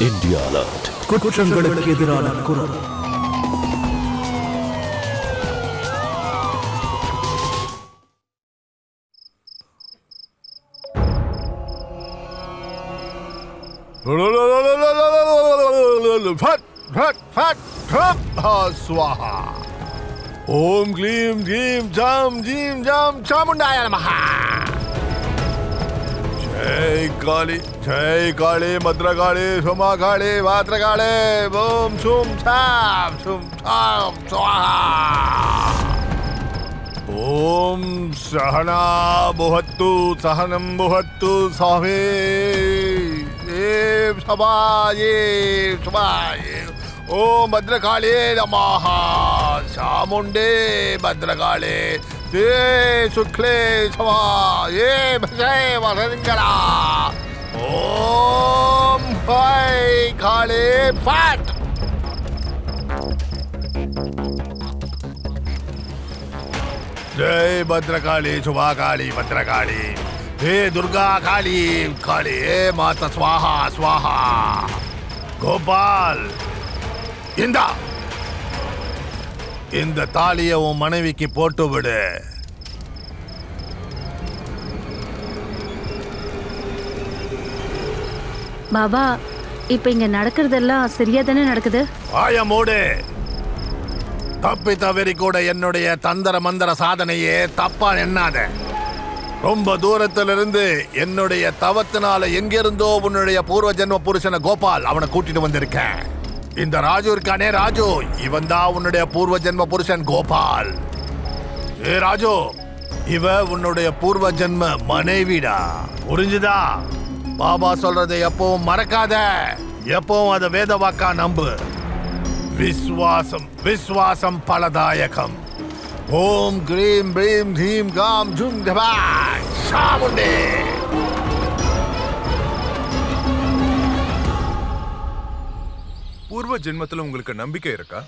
India alert. குற்றங்களுக்கு எதிரான குரல். स्वाहा ओम क्लीं क्लीं जम जीं जम चामुंडाय नमः। जय काली मद्रकाली सोमाकाली भाद्रकाली ओम शुम छाम स्वाहा। ओम सहना बुहत्तु सहनं बुहत्तु स्वामी सभाये ओम भद्रकाली नमः। चामुंडे भद्रकाली ये शुक्ले सभा ये भजय वरंगला ओम भाई काली फट। जय भद्रकाली शुभा काली भद्रकाली हे दुर्गा काली काली हे माता स्वाहा स्वाहा। गोपाल இந்த தாலியை உன் மனைவிக்கு போட்டு விடு. பாபா, இப்ப இங்க நடக்கிறதெல்லாம் சரியா தானே நடக்குது? ஆய மூடு. தப்பி தவறி கூட என்னுடைய தந்திர மந்திர சாதனையே தப்பா எண்ணாத. ரொம்ப தூரத்திலிருந்து என்னுடைய தவத்தினால எங்கிருந்தோ உன்னுடைய பூர்வ ஜென்ம புருஷன கோபால் அவனை கூட்டிட்டு வந்திருக்கேன். இந்த ராஜு இருக்கானே ராஜு, இவன் தான் உன்னுடைய பூர்வ ஜென்ம புருஷன் கோபால். ஏ ராஜு, இவ உன்னுடைய பூர்வ ஜென்ம மனைவிடா, புரிஞ்சுதா? பாபா சொல்றதை எப்பவும் மறக்காத, எப்பவும் அத வேத வாக்கா நம்பு. விஸ்வாசம் விஸ்வாசம் பலதாயகம். ஓம் கிரீம் பிரீம் தீம் காம் ஜும் தபா சாமுண்டே. பூர்வ ஜென்மத்துல உங்களுக்கு நம்பிக்கை இருக்கா?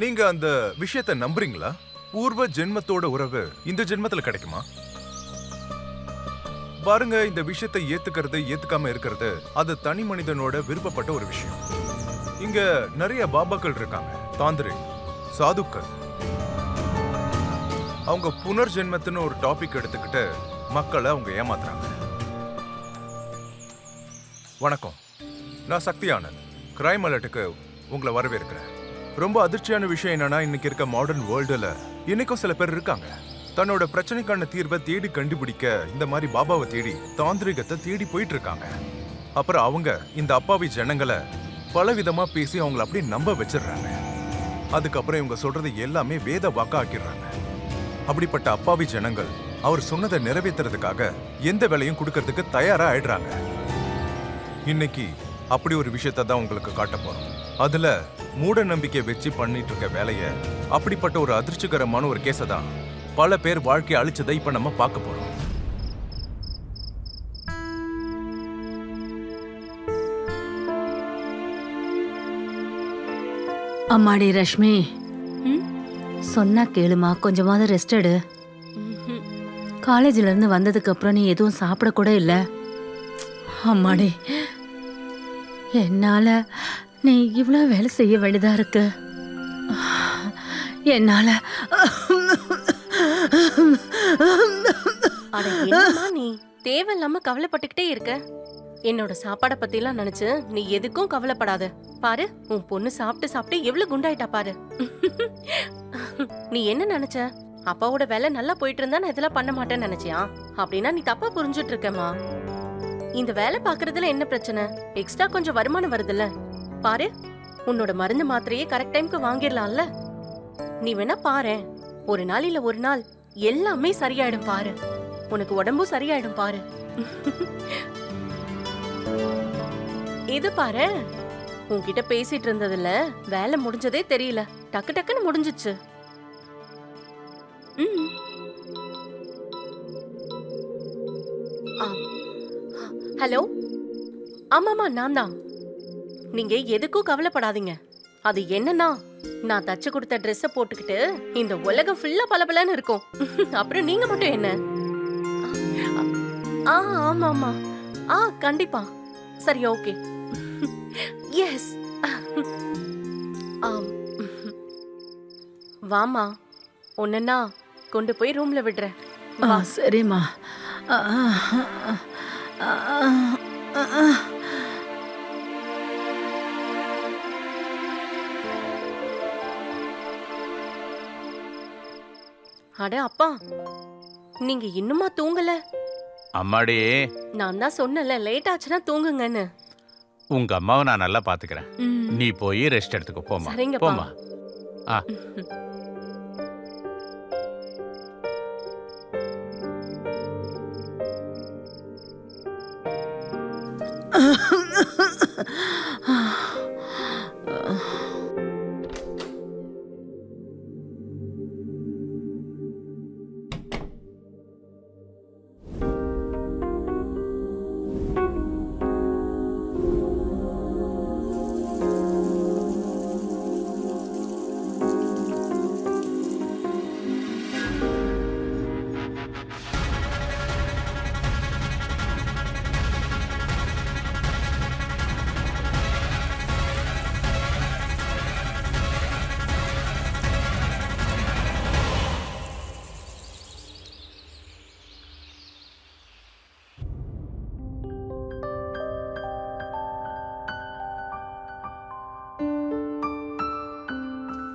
நீங்க அந்த விஷயத்தை நம்புறீங்களா? பூர்வ ஜென்மத்தோட உறவு இந்த ஜென்மத்துல கிடைக்குமா? பாருங்க, இந்த விஷயத்தை ஏத்துக்கிறது ஏத்துக்காம இருக்கிறது அது தனி மனிதனோட விருப்பப்பட்ட ஒரு விஷயம். இங்க நிறைய பாபாக்கள் இருக்காங்க, தாந்திரிக், சாதுக்கள். அவங்க புனர்ஜென்மத்தின்னு ஒரு டாபிக் எடுத்துக்கிட்டு மக்களை அவங்க ஏமாத்துறாங்க. வணக்கம், நான் சக்தி ஆனந்த். கிரைம் அலர்ட்டுக்கு உங்களை வரவேற்கிறேன். ரொம்ப அதிர்ச்சியான விஷயம் என்னன்னா, இன்னைக்கு இருக்க மாடர்ன் வேர்ல்டுல இன்னைக்கும் சில பேர் இருக்காங்க, தன்னோட பிரச்சனைக்கான தீர்வை தேடி கண்டுபிடிக்க இந்த மாதிரி பாபாவை தேடி தாந்திரிகத்தை தேடி போயிட்டு இருக்காங்க. அப்புறம் அவங்க இந்த அப்பாவி ஜனங்களை பல விதமா பேசி அவங்களை அப்படியே நம்ப வச்சிடுறாங்க. அதுக்கப்புறம் இவங்க சொல்றது எல்லாமே வேத வாக்கா ஆக்கிடுறாங்க. அப்படிப்பட்ட அப்பாவி ஜனங்கள் அவர் சொன்னதை நிறைவேற்றுறதுக்காக எந்த வேலையும் கொடுக்கறதுக்கு தயாரா ஆயிடுறாங்க. இன்னைக்கு அப்படி ஒரு விஷயத்தை தான் உங்களுக்கு காட்ட போறோம். அதுல மூட நம்பிக்கை வச்சு பண்ணிட்டு இருக்க வேலைய, அப்படிப்பட்ட ஒரு அதிர்ச்சிகரமான ஒரு கேஸை தான் பல பேர் வாழ்க்கையை அழிச்சதை இப்ப நம்ம பார்க்க போறோம். அம்மாடி ரஷ்மி, சொன்னா கேளுமா, கொஞ்சமாவது ரெஸ்ட் எடு. காலேஜ்ல இருந்து வந்ததுக்கு அப்புறம் நீ எதுவும் சாப்பிட கூட இல்ல. அம்மாடி, என்னால நீ இவ்வளவு வேலை செய்ய வேண்டியதா இருக்கு. என்னால நீ தேவையில்லாம கவலைப்பட்டுக்கிட்டே இருக்க. என்னோட சாப்பாட பத்தி எல்லாம் நினைச்சு நீ எதுக்கும் கவலைப்படாத. பாரு, உன் பொண்ணு சாப்பிட்டு சாப்பிட்டு எவ்வளவு குண்டாயிட்டா பாரு. நீ என்ன நினைச்ச? அப்பாவோட வேலை நல்லா போயிட்டு இருந்தா நான் இதெல்லாம் பண்ண மாட்டேன்னு நினைச்சியா? அப்படின்னா நீ தப்பா புரிஞ்சுட்டு இருக்கமா. இந்த வேலை பாக்குறதுல என்ன பிரச்சனை? எக்ஸ்ட்ரா கொஞ்சம் வருமானம் வருதுல்ல. பாரு, உன்னோட மருந்து மாத்திரையே கரெக்ட் டைம்க்கு வாங்கிடலாம்ல. நீ வேணா பாரு, ஒரு நாள் இல்ல ஒரு நாள் எல்லாமே சரியாயிடும் பாரு. உனக்கு உடம்பும் சரியாயிடும் பாரு. இது பாரு, உன்கிட்ட பேசிட்டு இருந்ததுல வேலை முடிஞ்சதே தெரியல, டக்கு டக்குன்னு முடிஞ்சிச்சு. ஹலோ, ஆமாமா, நான் தான். நீங்க எதுக்கும் கவலைப்படாதீங்க. அது என்னன்னா, நான் தச்சு கொடுத்த ட்ரெஸ்ஸ போட்டுக்கிட்டு இந்த உலகம் ஃபுல்லா பலபலன்னு இருக்கும். அப்புறம் நீங்க மட்டும் என்ன? ஆமா ஆமா, கண்டிப்பா சரி ஓகே. எஸ். வாமா, ஒன்னா கொண்டு போய் ரூம்ல விடுறேன். சரிம்மா. அட அப்பா, நீங்க இன்னுமா தூங்கல? அம்மாடி, நான் தான் சொன்னல லேட் ஆச்சுன்னா தூங்குங்கன்னு. உங்க அம்மாவை நான் நல்லா பாத்துக்கிறேன். ம். நீ போய் ரெஸ்ட் எடுத்துக்கோ. போமா சரிங்கப்பா. போமா. ஆ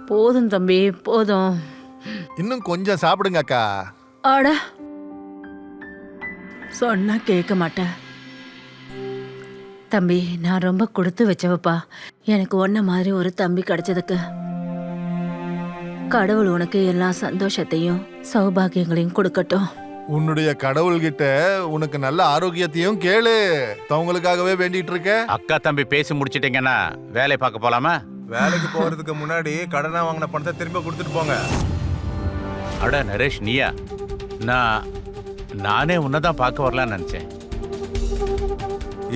போதும் தம்பி, போதும். இன்னும் கொஞ்சம் சாப்பிடுங்க அக்கா. அட, சொன்னா கேட்க மாட்டேன். தம்பி, நான் ரொம்ப கொடுத்து வச்சவப்பா. எனக்கு ஒன்ன மாதிரி ஒரு தம்பி கிடைச்சதுக்கு கடவுள் உனக்கு எல்லா சந்தோஷத்தையும் சௌபாகியங்களையும் கொடுக்கட்டும். உன்னுடைய கடவுள்கிட்ட உனக்கு நல்ல ஆரோக்கியத்தையும் கேளு. அவங்களுக்காகவே வேண்டிட்டு இருக்க. அக்கா தம்பி பேசி முடிச்சிட்டீங்கன்னா வேலையை பார்க்க போலாமா? வேலைக்கு போறதுக்கு முன்னாடி கடனா வாங்கின பணத்தை திரும்ப கொடுத்துட்டு போங்க. அட நரேஷ், நீயா? நானே உன்னதான் பார்க்க வரலான்னு நினைச்சேன்.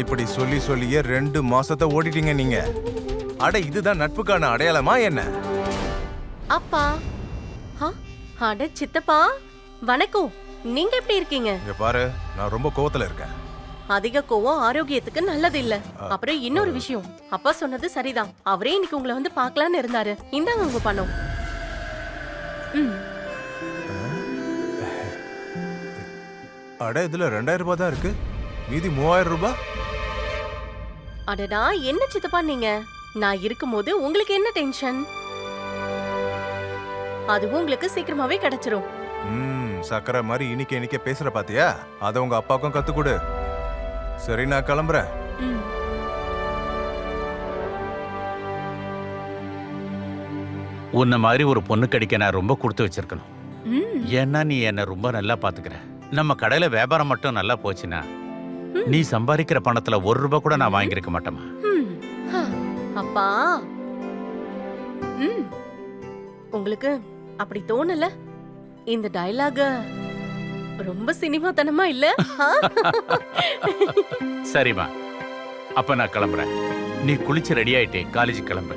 இப்படி சொல்லி சொல்லியே 2 மாசத்தை ஓடிட்டீங்க நீங்க. அட இதுதான் நட்புக்கான அடையாளமா என்ன? அப்பா. அட சித்தப்பா, வணக்கம். நீங்க எப்படி இருக்கீங்க? இங்க பாரு, நான் ரொம்ப கோவத்துல இருக்கேன். அதிக கோவம் ஆரோக்கியத்துக்கு நல்லது இல்ல. அப்புறம் இன்னொரு விஷயம், அப்பா சொன்னது சரிதான். அவரே இன்னைக்கு உங்களை வந்து பார்க்கலான்னு இருந்தாரு. இந்தாங்க உங்க பணம். அட இதுல 2000 ரூபாய் தான் இருக்கு, மீதி 3000 ரூபாய். அடடா, என்ன சித்தப்பா நீங்க? நான் இருக்கும்போது உங்களுக்கு என்ன டென்ஷன்? அதுவும் உங்களுக்கு சீக்கிரமாவே கிடைச்சிரும். சக்கரை மாதிரி இனிக்க பேசுற பாத்தியா? அத உங்க அப்பாவுக்கும் கத்து கொடு. சரி, நான் கிளம்புறேன். உன்ன மாதிரி ஒரு பொண்ணு கிடைக்க நான் ரொம்ப கொடுத்து வச்சிருக்கணும். ஏன்னா நீ என்ன ரொம்ப நல்லா பாத்துக்கிற. நம்ம கடையில வியாபாரம் மட்டும் நல்லா போச்சுன்னா நீ சம்பாதிக்கிற பணத்துல 1 ரூபாய் கூட நான் வாங்கியிருக்க மாட்டேமா. அப்பா, உங்களுக்கு அப்படி தோணல? இந்த டயலாக ரொம்ப சினிமாத்தனமா இல்ல? சரிம்மா, அப்ப நான் கிளம்புறேன். நீ குளிச்சு ரெடி ஆயிட்டே காலேஜ் கிளம்பு.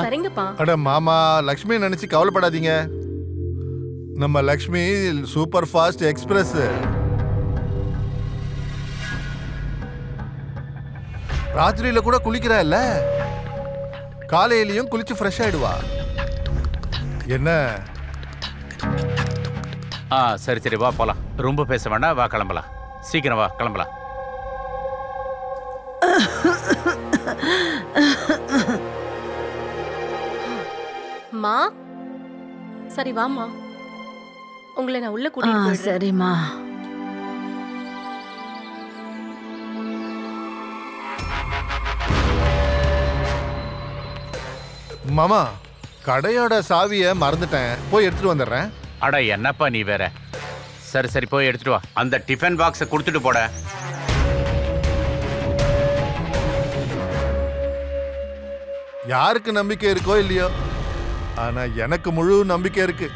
சரிங்கப்பா. அட மாமா, லக்ஷ்மி நினைச்சு கவலைப்படாதீங்க. நம்ம லக்ஷ்மி சூப்பர் ஃபாஸ்ட் எக்ஸ்பிரஸ். ராத்திரியில கூட குளிக்கிறா இல்ல, காலையிலயும் குளிச்சு ஃப்ரெஷ் ஆயிடுவா. என்ன? சரி சரி, வா போலாம். ரொம்ப பேச வேண்டாம், வா கிளம்பலாம். சீக்கிரம் வா, கிளம்பலாம். மா, சரி வாமா, உங்களை நான் உள்ள கூட்டிட்டு போயிடுறேன். சரிம்மா. மாமா, கடையோட சாவிய மறந்துட்டேன், போய் எடுத்துட்டு வந்துடுறேன். அட என்னப்பா நீ வேற. சரி சரி, போய் எடுத்துட்டு வா. அந்த டிஃபன் பாக்ஸை கொடுத்துட்டு போட. யாருக்கு நம்பிக்கை இருக்கோ இல்லையோ, ஆனா எனக்கு முழு நம்பிக்கை இருக்கு.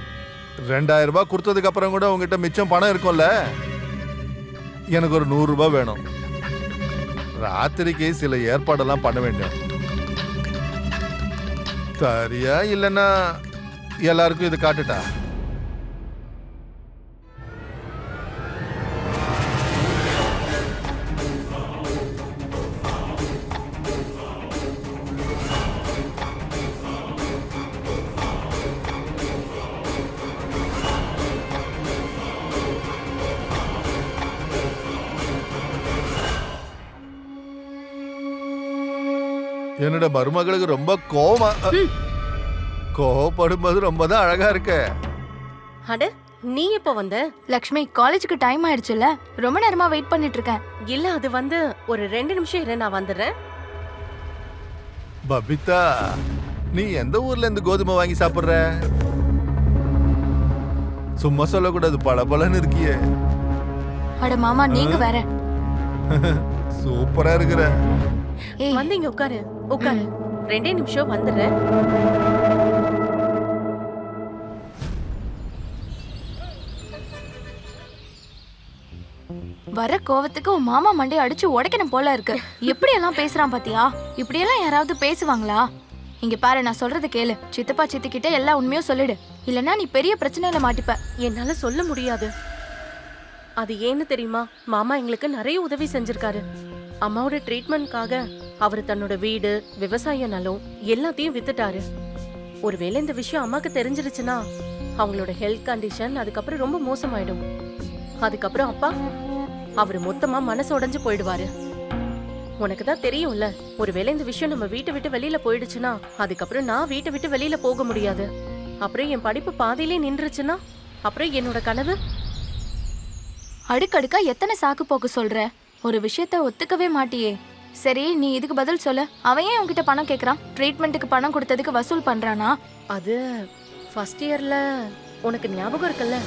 2000 ரூபாய் கொடுத்ததுக்கு அப்புறம் கூட உங்ககிட்ட மிச்சம் பணம் இருக்கும்ல, எனக்கு ஒரு 100 ரூபாய் வேணும். ராத்திரிக்கு சில ஏற்பாடெல்லாம் பண்ண வேண்டும். சரியா? இல்லைன்னா எல்லாருக்கும் இது காட்டுட்டா? என்னோட மருமகளுக்கு ரொம்ப கோவமா கோவப்படும்போது ரொம்ப தான் அழகா இருக்க. அட நீ எப்போ வந்த? லக்ஷ்மி, காலேஜுக்கு டைம் ஆயிடுச்சுல, ரொம்ப நேரமா வெயிட் பண்ணிட்டு இருக்கேன். இல்ல அது வந்து ஒரு 2 நிமிஷம் இரு, நான் வந்துடுறேன். பபிதா, நீ எந்த ஊர்ல இருந்து கோதுமை வாங்கி சாப்பிடுற? சும்மா சொல்லக்கூடாது, பளபளன்னு இருக்கியே. அட மாமா, நீங்க வேற. சூப்பரா இருக்கிற. ஏய், வந்து இங்க உட்காரு உட்காரு. 2 நிமிஷம் வந்துடுறேன். வர கோவத்துக்கு உன் மாமா மண்டையை அடிச்சு உடைக்கணும் போல இருக்கு. எப்படி எல்லாம் பேசுறான் பாத்தியா? இப்படி எல்லாம் யாராவது பேசுவாங்களா? இங்க பாரு, நான் சொல்றது கேளு. சித்தப்பா சித்திக்கிட்ட எல்லா உண்மையும் சொல்லிடு, இல்லனா நீ பெரிய பிரச்சனையில மாட்டிப்ப. என்னால சொல்ல முடியாது. அது ஏன்னு தெரியுமா? மாமா எங்களுக்கு நிறைய உதவி செஞ்சிருக்காரு. அம்மாவோட ட்ரீட்மெண்ட்காக அவர் தன்னோட வீடு, விவசாய நிலம் எல்லாத்தையும் வித்துட்டாரு. ஒருவேளை இந்த விஷயம் அம்மாக்கு தெரிஞ்சிருச்சுன்னா அவங்களோட ஹெல்த் கண்டிஷன் அதுக்கப்புறம் ரொம்ப மோசமாயிடும். அதுக்கப்புறம் அப்பா அவர் மொத்தமா மனசு உடைஞ்சு போயிடுவாரு. உனக்கு தான் தெரியும்ல, ஒருவேளை இந்த விஷயம் நம்ம வீட்டை விட்டு வெளியில போயிடுச்சுன்னா அதுக்கப்புறம் நான் வீட்டை விட்டு வெளியில போக முடியாது. அப்புறம் என் படிப்பு பாதியிலே நின்றுச்சுன்னா அப்புறம் என்னோட கனவு. அடுக்கடுக்கா எத்தனை சாக்கு போக்கு சொல்ற? ஒரு விஷயத்த ஒத்துக்கவே மாட்டியே. சரி, நீ இதுக்கு பதில் சொல்லு. அவன் ஏன் உன்கிட்ட பணம் கேக்குறான்? ட்ரீட்மெண்ட்டுக்கு பணம் கொடுத்ததுக்கு வசூல் பண்றானா? அது ஃபர்ஸ்ட் இயர்ல உனக்கு ஞாபகம் இருக்குல்ல?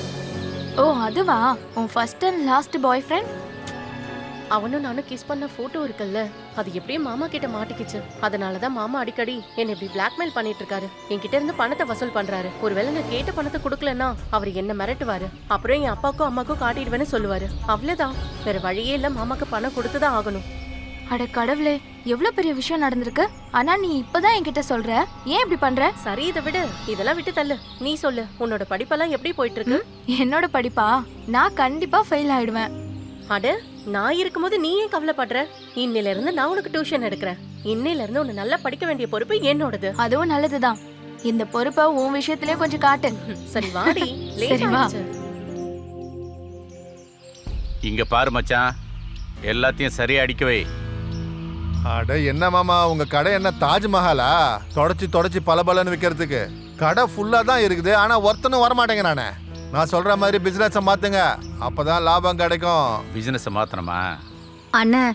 ஓ, அதுவா? உன் first and last bye friend? அவனும் நானும் கிஸ் பண்ண போட்டோ இருக்குல்ல, அது எப்படியும் மாமா கிட்ட மாட்டிக்கிச்சு. அதனாலதான் மாமா அடிக்கடி என்னை இப்படி பிளாக்மெயில் பண்ணிட்டு இருக்காரு. என்கிட்ட இருந்து பணத்தை வசூல் பண்றாரு. ஒருவேளை நான் கேட்ட பணத்தை கொடுக்கலன்னா அவர் என்ன மிரட்டுவாரு. அப்புறம் என் அப்பாக்கும் அம்மாக்கும் காட்டிடுவேன்னு சொல்லுவாரு. அவ்வளவுதான், வேற வழியே இல்ல, மாமாக்கு பணம் கொடுத்துதான் ஆகணும். அட கடவுளே, எவ்வளவு பெரிய விஷயம் நடந்திருக்கு. ஆனா நீ இப்பதான் என்கிட்ட சொல்ற. ஏன் இப்படி பண்ற? சரி, இதை விடு, இதெல்லாம் விட்டு தள்ளு. நீ சொல்லு, உன்னோட படிப்பெல்லாம் எப்படி போயிட்டு இருக்கு? என்னோட படிப்பா? நான் கண்டிப்பா ஃபெயில் ஆயிடுவேன். அட, நான் இருக்கும்போது நீ ஏன் கவலைப்படுற? இன்னில இருந்து நான் உனக்கு டியூஷன் எடுக்கிறேன். இன்னில இருந்து உன்னை நல்லா படிக்க வேண்டிய பொறுப்பு என்னோடது. அதுவும் நல்லதுதான். இந்த பொறுப்பை உன் விஷயத்திலே கொஞ்சம் காட்டு. சரி வாடி, சரி, வா. இங்க பாரு மச்சான், எல்லாத்தையும் சரியா அடிக்க வை. அட என்ன மாமா, உங்க கடை என்ன தாஜ்மஹாலா? தொடச்சி தொடச்சி பளபளன்னு விற்கிறதுக்கு கடை ஃபுல்லா தான் இருக்குது. ஆனா ஒருத்தனும் வரமாட்டேங்க. நான் சொல்ற மாதிரி பிசினஸ் மாத்துங்க, அப்பதான் லாபம் கிடைக்கும். பிசினஸ் மாத்தணுமா? அண்ணன்,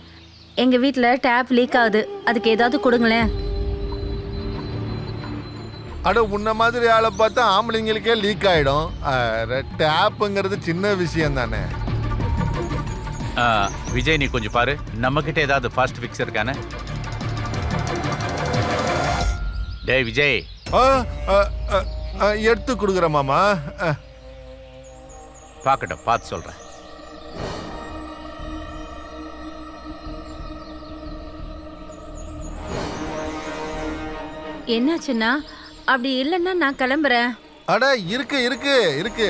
எங்க வீட்ல டேப் லீக் ஆகுது, அதுக்கு ஏதாவது கொடுங்களேன். அட உன்ன மாதிரி ஆளை பார்த்தா ஆம்பளைங்களுக்கே லீக் ஆயிடும். டேப்புங்கிறது சின்ன விஷயம் தானே. விஜய், நீ கொஞ்சம் பாரு, நம்ம கிட்ட ஏதாவது ஃபாஸ்ட் ஃபிக்ஸ் இருக்கானே. டேய் விஜய். எடுத்து கொடுக்குற மாமா. பார்க்கட்டும், பார்த்து சொல்றேன். என்னாச்சுன்னா? அப்படி இல்லைன்னா நான் கிளம்புறேன். அட இருக்கு இருக்கு இருக்கு,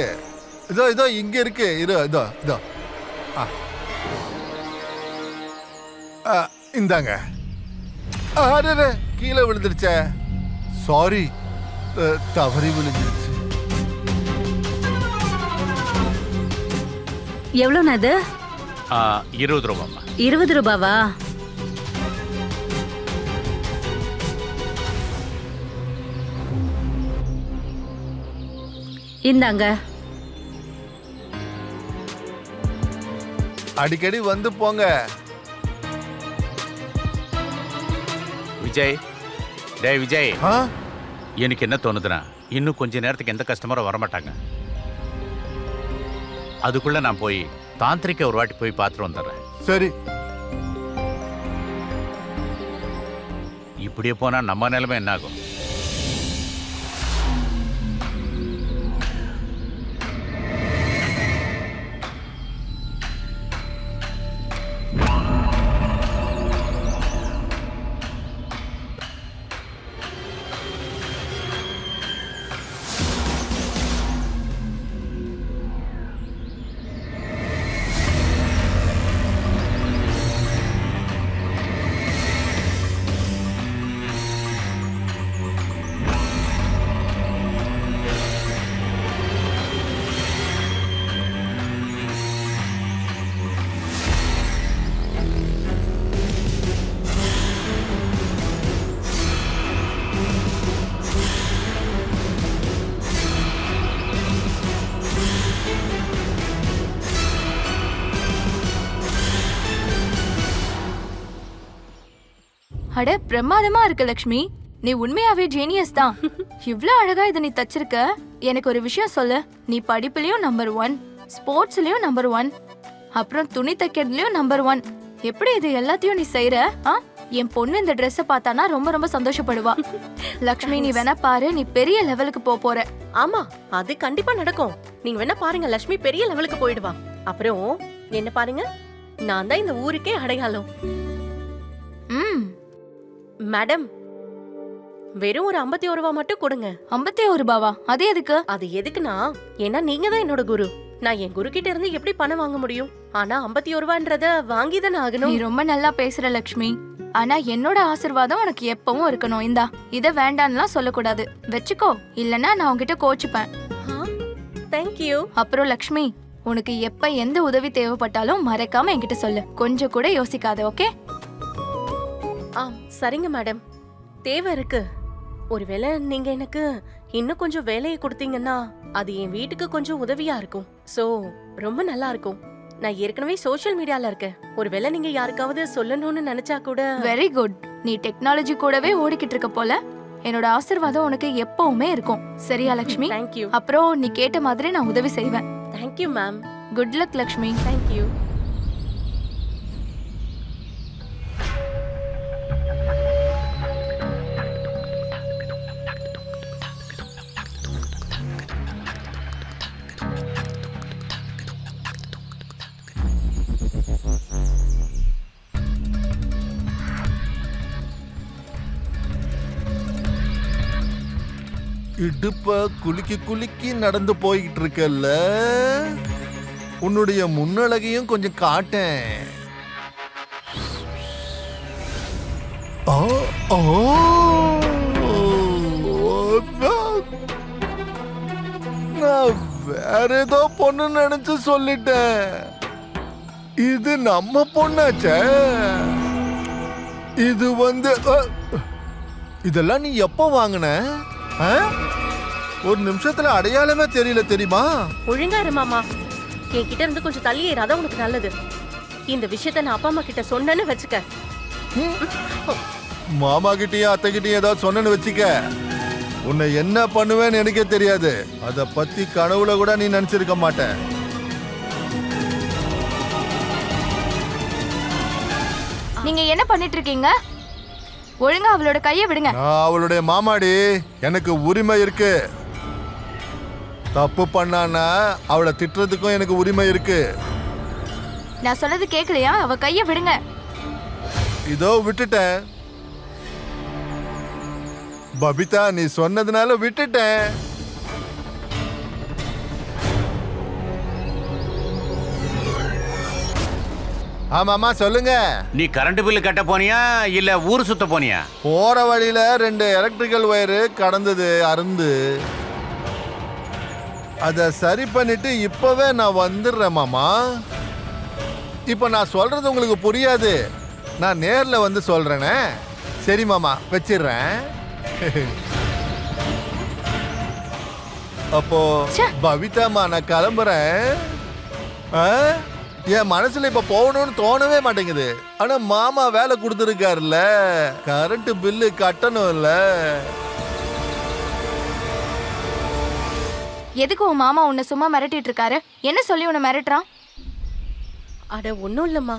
இதோ இதோ இங்க இருக்கு. இதோ இதோ இதோ. இந்தாங்க. அடே, கீழே விழுந்துருச்சே. சாரி, தவறி விழுந்துருச்சு. எவ்வளோண்ணா அது? 20 ரூபாம்மா. 20 ரூபாவா? இந்தாங்க. அடிக்கடி வந்து போங்க. விஜய், டேய் விஜய், ஆ? எனக்கு என்ன தோணுதுன்னா, இன்னும் கொஞ்ச நேரத்துக்கு எந்த கஸ்டமரும் வரமாட்டாங்க. அதுக்குள்ள நான் போய் தாந்திரிக்க ஒரு வாட்டி போய் பார்த்துட்டு வந்துடுறேன். சரி. இப்படியே போனா நம்ம நிலைமை என்ன ஆகும்? அட பிரமாதமா இருக்கு லக்ஷ்மி. நீ உண்மையாவே ஜீனியஸ் தான். இவ்ளோ அழகா இதை நீ தச்சிருக்க. எனக்கு ஒரு விஷயம் சொல்லு. நீ படிப்புலயும் நம்பர் 1, ஸ்போர்ட்ஸ்லயும் நம்பர் 1, அப்புறம் துணி தைக்கிறதுலயும் நம்பர் 1. எப்படி இது எல்லாத்தையும் நீ செய்யற? என் பொண்ணு இந்த ட்ரெஸ்ஸ பார்த்தானா ரொம்ப ரொம்ப சந்தோஷப்படுவா. லக்ஷ்மி நீ வேணா பாரு, நீ பெரிய லெவலுக்கு போற. ஆமா, அது கண்டிப்பா நடக்கும். நீங்க வேணா பாருங்க, லட்சுமி பெரிய லெவலுக்கு போயிடுவா. அப்புறம் என்ன பாருங்க, நான் தான் இந்த ஊருக்கே அடையாளம். மேடம், வெறும் ஒரு 51 ரூபா மட்டும் கொடுங்க. 51 ரூபாவா? அது எதுக்கு? அது எதுக்குன்னா, ஏன்னா நீங்க தான் என்னோட குரு. நான் என் குரு கிட்ட இருந்து எப்படி பணம் வாங்க முடியும்? ஆனா 51 ரூபான்றத வாங்கி தானே நீ ஆகணும். ரொம்ப நல்லா பேசுற லக்ஷ்மி. ஆனா என்னோட ஆசீர்வாதம் உனக்கு எப்பவும் இருக்கணும். இந்தா, இத வேண்டான்னுலாம் சொல்லக்கூடாது. வெச்சுக்கோ, இல்லனா நான் உன்கிட்ட கோச்சுப்பேன். தேங்க்யூ. அப்புறம் லக்ஷ்மி, உனக்கு எப்ப எந்த உதவி தேவைப்பட்டாலும் மறக்காம என்கிட்ட சொல்லு. கொஞ்சம் கூட யோசிக்காத, ஓகே? சரிங்க மேடம். தேவை இருக்கு. ஒருவேளை நீங்க எனக்கு இன்னும் கொஞ்சம் வேலையை கொடுத்தீங்கன்னா அது என் வீட்டுக்கு கொஞ்சம் உதவியா இருக்கும். சோ ரொம்ப நல்லா இருக்கும். நான் ஏற்கனவே சோஷியல் மீடியால இருக்கேன். ஒருவேளை நீங்க யாருக்காவது சொல்லணும்னு நினைச்சா கூட. Very good. நீ டெக்னாலஜி கூடவே ஓடிக்கிட்டு இருக்க போல. என்னோட ஆசீர்வாதம் உனக்கு எப்பவுமே இருக்கும். சரியா லக்ஷ்மி? தேங்க்யூ. அப்புறம் நீ கேட்ட மாதிரி நான் உதவி செய்வேன். Thank you ma'am. Good luck Lakshmi. Thank you. இடுப்ப குலுக்கி குலுக்கி நடந்து போய்கிட்டு இருக்கல்ல, உன்னுடைய முன்னழகையும் கொஞ்சம் காட்டேன். நான் வேற ஏதோ பொண்ணு நினைச்சு சொல்லிட்டேன். இது நம்ம பொண்ணாச்சே. இது இதெல்லாம் நீ எப்போ வாங்கின? ஒரு நிமிஷத்துல அடையாளமே தெரியல, தெரியுமா? ஒழுங்கா இரு மாமா. என்கிட்ட இருந்து கொஞ்சம் தள்ளியே இரு, அதான் உனக்கு நல்லது. இந்த விஷயத்த நான் அப்பா அம்மா கிட்ட சொன்னேன்னு வச்சுக்க. மாமா கிட்டயும் அத்தை கிட்டயும் ஏதாவது சொன்னேன்னு வச்சுக்க, உன்னை என்ன பண்ணுவேன்னு எனக்கே தெரியாது. அத பத்தி கனவுல கூட நீ நினைச்சிருக்க மாட்ட. நீங்க என்ன பண்ணிட்டு இருக்கீங்க? ஒழுங்கா அவளோட கையை விடுங்க. நான் அவளுடைய மாமாடி, எனக்கு உரிமை இருக்கு. தப்பு பண்ணானா அவளை திட்டுறதுக்கும் எனக்கு உரிமை இருக்கு. நான் சொன்னது கேட்கலையா? அவ கையை விடுங்க. இதோ விட்டுட்டேன் பபிதா, நீ சொன்னதுனால விட்டுட்டேன். ஆமாமா, சொல்லுங்க. நீ கரண்ட் பில்லு கட்ட போனியா இல்ல ஊர் சுத்த போனியா? போற வழியில 2 எலக்ட்ரிக்கல் வயரு கடந்தது, அருந்து. அத சரி பண்ணிட்டு இப்பவே நான் வந்துடுறேன் மாமா. இப்ப நான் சொல்றது உங்களுக்கு புரியாது, நான் நேர்ல வந்து சொல்றேனே. சரி மாமா, வச்சிடுறேன். அப்போ பவிதாமா, நான் கிளம்புறேன். என் மனசுல இப்ப போகணும்னு தோணவே மாட்டேங்குது. ஆனா மாமா வேலை கொடுத்துருக்காருல்ல, கரண்ட் பில்லு கட்டணும் இல்ல. எதுக்கு உன் மாமா உன்னை சும்மா மிரட்டிட்டு இருக்காரு? என்ன சொல்லி உன்னை மிரட்டுறான்? அட ஒன்னும் இல்லம்மா,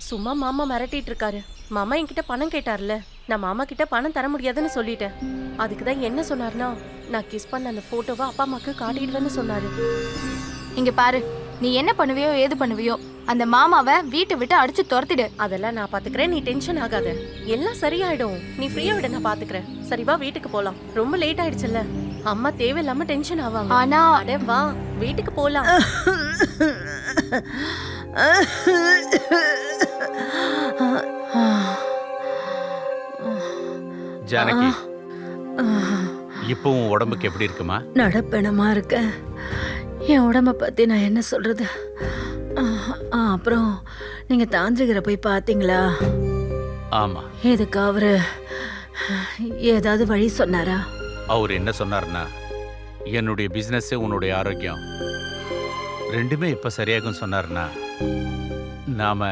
சும்மா மாமா மிரட்டிட்டு இருக்காரு. மாமா என்கிட்ட பணம் கேட்டார்ல, நான் மாமா கிட்ட பணம் தர முடியாதுன்னு சொல்லிட்டேன். அதுக்குதான் என்ன சொன்னார்னா, நான் கிஸ் பண்ண அந்த போட்டோவை அப்பா அம்மாக்கு காட்டிடுவேன்னு சொன்னாரு. இங்க பாரு, நீ என்ன பண்ணுவியோ ஏது பண்ணுவியோ, அந்த மாமாவை வீட்டை விட்டு அடிச்சு துரத்திடு. அதெல்லாம் நான் பாத்துக்கிறேன், நீ டென்ஷன் ஆகாத. எல்லாம் சரியாயிடும், நீ ஃப்ரீயா விட, நான் பாத்துக்கிறேன். சரி வா, வீட்டுக்கு போலாம். ரொம்ப லேட் ஆயிடுச்சுல்ல, அம்மா தேவையில்லாம டென்ஷன் ஆவாங்க. ஆனா அட வா, வீட்டுக்கு போலாம். ஜானகி, இப்போ உன் உடம்புக்கு எப்படி இருக்குமா? நடப்பெனமா இருக்க. என் உடம்ப பத்தி நான் என்ன சொல்றது? அப்புறம் நீங்க தாந்திரிகரை போய் பாத்தீங்களா? ஆமா. இதுக்கு அவரு ஏதாவது வழி சொன்னாரா? அவர் என்ன சொன்னார்னா, என்னுடைய பிசினஸ் உன்னுடைய ஆரோக்கியம் ரெண்டுமே இப்ப சரியாகும் சொன்னார்னா, நாம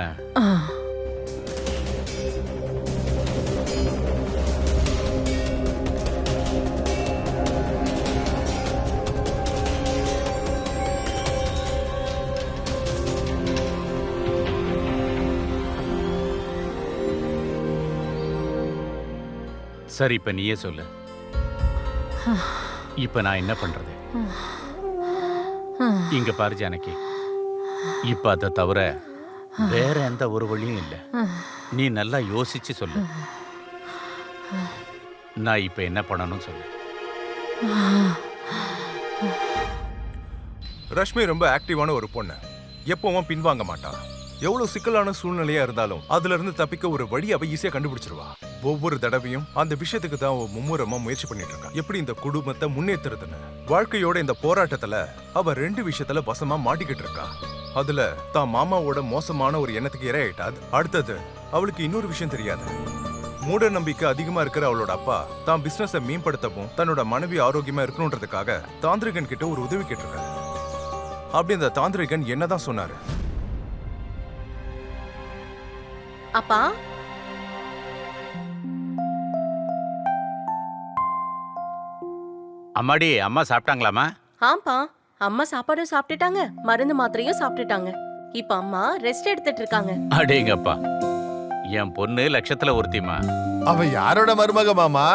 சரி, இப்ப நீயே சொல்லு. இப்ப நான் என்ன பண்றது? இங்க பாரு ஜானகி, இப்ப அதை தவிர வேற எந்த ஒரு வழியும் இல்லை. நீ நல்லா யோசிச்சு சொல்லு. நான் இப்ப என்ன பண்ணணும்னு சொல்லு. ரஷ்மி ரொம்ப ஆக்டிவான ஒரு பொண்ணு. எப்பவும் பின்வாங்க மாட்டா. எவ்வளவு சிக்கலான சூழ்நிலையா இருந்தாலும் அதுல இருந்து தப்பிக்க ஒரு வழி அவ ஈஸியா கண்டுபிடிச்சிருவா. ஒவ்வொரு தடவையும் அந்த விஷயத்துக்கு தான் அவ மும்முரமா முயற்சி பண்ணிட்டு இருக்கா. எப்படி இந்த குடும்பத்தை முன்னேற்றுறதுன்னு. வாழ்க்கையோட இந்த போராட்டத்துல அவ 2 விஷயத்துல வசமா மாட்டிக்கிட்டு இருக்கா. அதுல தான் மாமாவோட மோசமான ஒரு எண்ணத்துக்கு இரையாயிட்டா. அடுத்தது அவளுக்கு இன்னொரு விஷயம் தெரியாது. மூட நம்பிக்கை அதிகமா இருக்கிற அவளோட அப்பா தான் பிசினஸை மேம்படுத்தவும் தன்னோட மனைவி ஆரோக்கியமா இருக்கணும்ன்றதுக்காக தாந்திரிகன் கிட்ட ஒரு உதவி கேட்டிருக்காரு. அப்படி அந்த தாந்திரிகன் என்னதான் சொன்னாரு? அப்பா, அம்மாடி, அம்மா சாப்பிட்டாங்களாமா? ஆம்பா, அம்மா சாப்பாடும் சாப்பிட்டுட்டாங்க, மருந்து மாத்திரையும் சாப்பிட்டுட்டாங்க. இப்ப அம்மா ரெஸ்ட் எடுத்துட்டு இருக்காங்க. அடேங்கப்பா, என் பொண்ணு லட்சத்துல ஒருத்திமா. அவ யாரோட மருமக மாமா?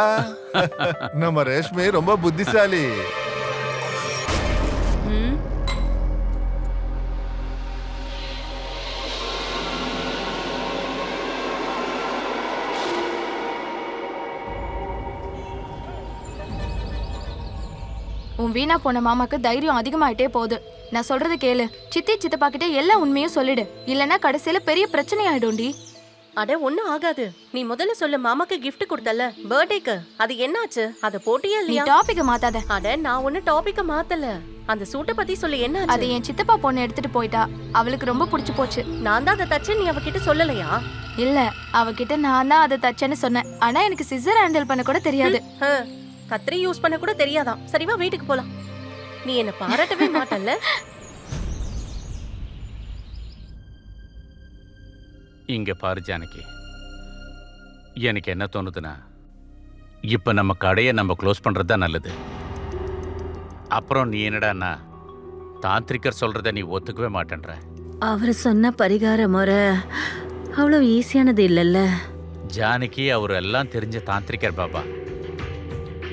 நம்ம ரேஷ்மி ரொம்ப புத்திசாலி. ம், உன் வீணா போன மாமாக்கு தைரியம் அதிகமாயிட்டே போகுது. நான் சொல்றது கேளு. சித்தி சித்தப்பா கிட்ட எல்லா உண்மையும் சொல்லிடு. இல்லனா கடைசியில பெரிய பிரச்சனை ஆயிடும்டி. அட ஒண்ணும் ஆகாது. நீ முதல்ல சொல்லு, மாமாக்கு gift கொடுத்தல பர்த்டேக்கு, அது என்னாச்சு? அத போட்டியா நீ இல்லையா? டாபிக்க மாத்தாத. அட நான் ஒண்ணு டாபிக்க மாத்தல. அந்த சூட்டை பத்தி சொல்லு, அது என்னாச்சு? என் சித்தப்பா பொண்ணு எடுத்துட்டு போயிட்டா. அவளுக்கு ரொம்ப பிடிச்சு போச்சு. நான் தான் அதை தச்சு, நீ அவகிட்ட சொல்லலையா? இல்ல, அவகிட்ட நான் தான் அதை தச்சேன்னு சொன்னேன். ஆனா எனக்கு சிசர் ஹேண்டில் பண்ண கூட தெரியாது. கத்திரி யூஸ் பண்ண கூட தெரியாதான். சரி வா, வீட்டுக்கு போலாம். நீ என்ன பாராட்டவே மாட்டல்ல? இங்க பாரு ஜானகி, எனக்கு என்ன தோணுதுன்னா, இப்ப நம்ம கடையை நம்ம க்ளோஸ் பண்றது தான் நல்லது. அப்புறம் நீ என்னடான்னா, தாந்திரிகர் சொல்றத நீ ஒத்துக்கவே மாட்டேன்ற. அவர் சொன்ன பரிகார முறை அவ்வளவு ஈஸியானது இல்லைல்ல. ஜானகி அவர் எல்லாம் தெரிஞ்ச தாந்திரிகர் பாபா.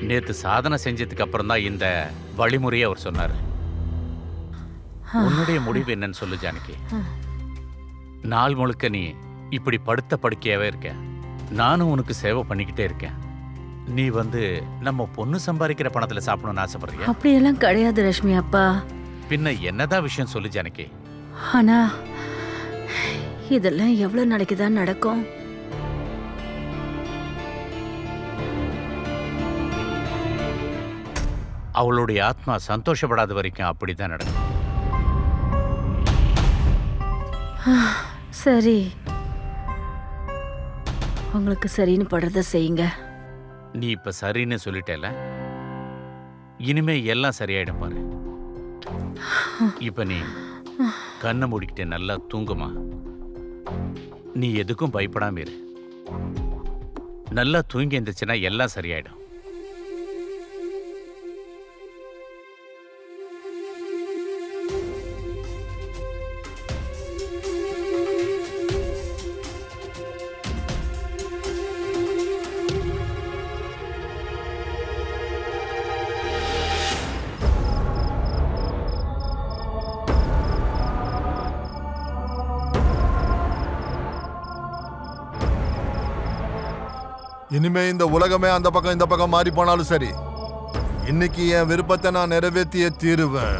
நேத்து சாதனை செஞ்சதுக்கு அப்புறம் தான் இந்த வழிமுறையை அவர் சொன்னாரு. உன்னுடைய முடிவு என்னன்னு சொல்லு ஜானகி. நாள் முழுக்க நீ இப்படி படுத்த படுக்கையாவே இருக்க. நானும் உனக்கு சேவை பண்ணிக்கிட்டே இருக்கேன். நீ நம்ம பொண்ணு சம்பாதிக்கிற பணத்துல சாப்பிடணும்னு ஆசைப்படுறியா? அப்படியெல்லாம் கிடையாது ரஷ்மி அப்பா. பின்ன என்னதான் விஷயம் சொல்லு ஜானகி. ஆனா இதெல்லாம் எவ்வளவு நாளைக்கு தான் நடக்கும்? அவளுடைய ஆத்மா சந்தோஷப்படாத வரைக்கும் அப்படிதான் நடக்கும். சரி, உங்களுக்கு சரின்னு படுறத செய்யுங்க. நீ இப்ப சரின்னு சொல்லிட்டேல, இனிமே எல்லாம் சரியாயிடும் பாரு. இப்ப நீ கண்ணை மூடிக்கிட்டு நல்லா தூங்குமா. நீ எதுக்கும் பயப்படாம இரு. நல்லா தூங்கி இருந்துச்சுன்னா எல்லாம் சரியாயிடும். இனிமே இந்த உலகமே அந்த பக்கம் இந்த பக்கம் மாறி போனாலும் சரி, இன்னைக்கு என் விருப்பத்தை நான் நிறைவேற்றியே தீருவேன்.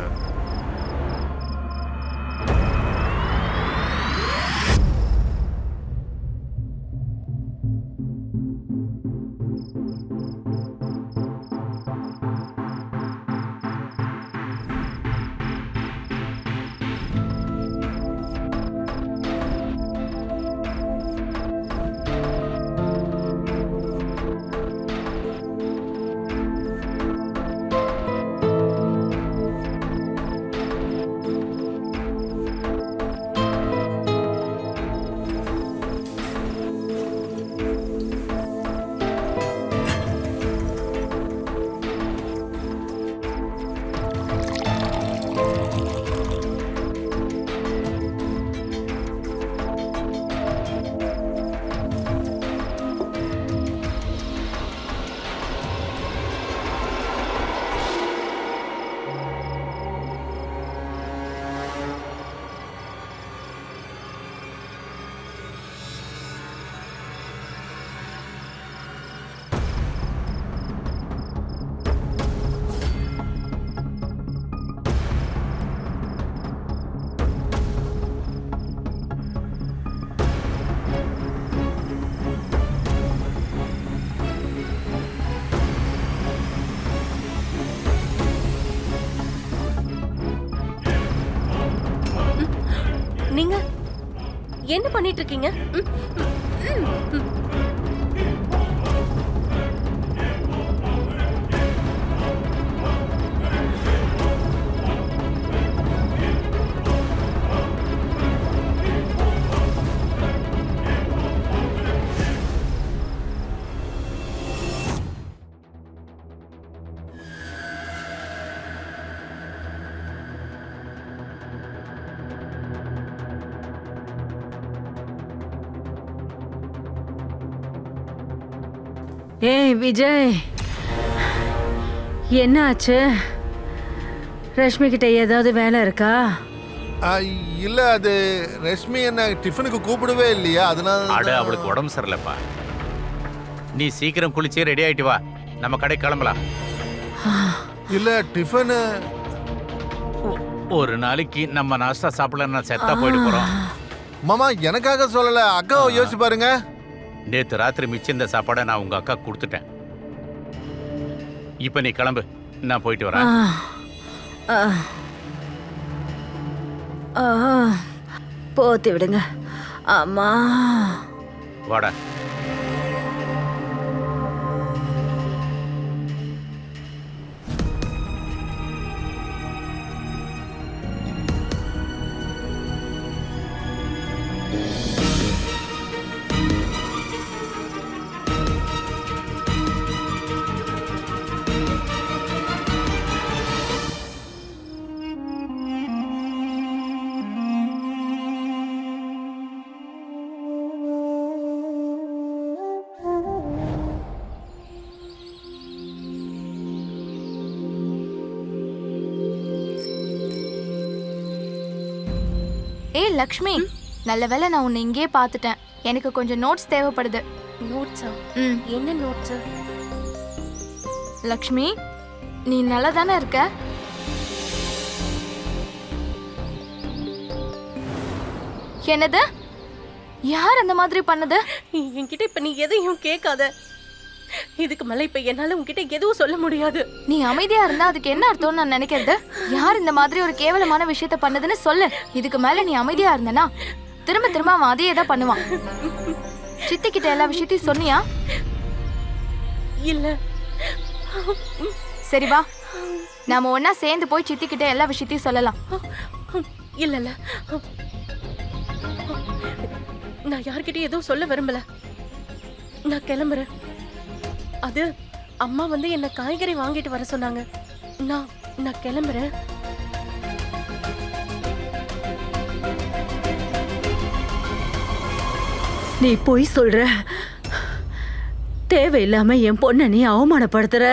என்ன பண்ணிட்டு இருக்கீங்க? ஏய் விஜய், என்ன ஆச்சு? ரஷ்மி கிட்ட ஏதாவது வேலை இருக்கா? இல்ல, அது ரஷ்மி என்ன டிஃபனுக்கு கூப்பிடவே இல்லையா, அதனால அட அவளுக்கு உடம்பு சரியில்லப்பா. நீ சீக்கிரம் குளிச்சு ரெடி ஆயிட்டு வா, நம்ம கடை கிளம்பலாம். இல்ல டிஃபன் ஒரு நாளைக்கு நம்ம நாஸ்டா சாப்பிடலன்னா செத்தா போயிட்டு போறோம். மாமா எனக்காக சொல்லல, அக்காவை யோசிச்சு பாருங்க. நேத்து ராத்திரி மிச்சம் இந்த சாப்பாடை நான் உங்க அக்கா கொடுத்துட்டேன். இப்ப நீ கிளம்பு, நான் போயிட்டு வரேன். போத்தி விடுங்க அம்மா. வாடா. ஏய் லக்ஷ்மி, நல்ல வேளை நான் உன்னை இங்கேயே பார்த்துட்டேன். எனக்கு கொஞ்சம் நோட்ஸ் தேவைப்படுது. நோட்ஸா? ம். என்ன நோட்ஸ்? லக்ஷ்மி, நீ நல்லா தானே இருக்க? என்னது? யார் அந்த மாதிரி பண்ணது? என்கிட்ட இப்ப நீ எதையும் கேட்காத. இதுக்கு மேல இப்ப என்னால உன்கிட்ட எதுவும் சொல்ல முடியாது. நீ அமைதியா இருந்தா அதுக்கு என்ன அர்த்தம்னு நான் நினைக்கிறது? யார் இந்த மாதிரி ஒரு கேவலமான விஷயத்த பண்ணதுன்னு சொல்லு. இதுக்கு மேல நீ அமைதியா இருந்தனா திரும்ப திரும்ப அவன் அதையே தான் பண்ணுவான். சித்தி கிட்ட எல்லா விஷயத்தையும் சொன்னியா? இல்ல. சரி வா, நாம ஒன்னா சேர்ந்து போய் சித்தி கிட்ட எல்லா விஷயத்தையும் சொல்லலாம். இல்ல இல்ல, நான் யார்கிட்டயும் எதுவும் சொல்ல விரும்பல. நான் கிளம்புறேன். அது அம்மா வந்து என்ன காய்கறி வாங்கிட்டு வர சொன்னாங்க. நான் கிளம்புறேன். நீ போய் சொல்ற. தேவையில்லாம என் பொண்ணை நீ அவமானப்படுத்துற.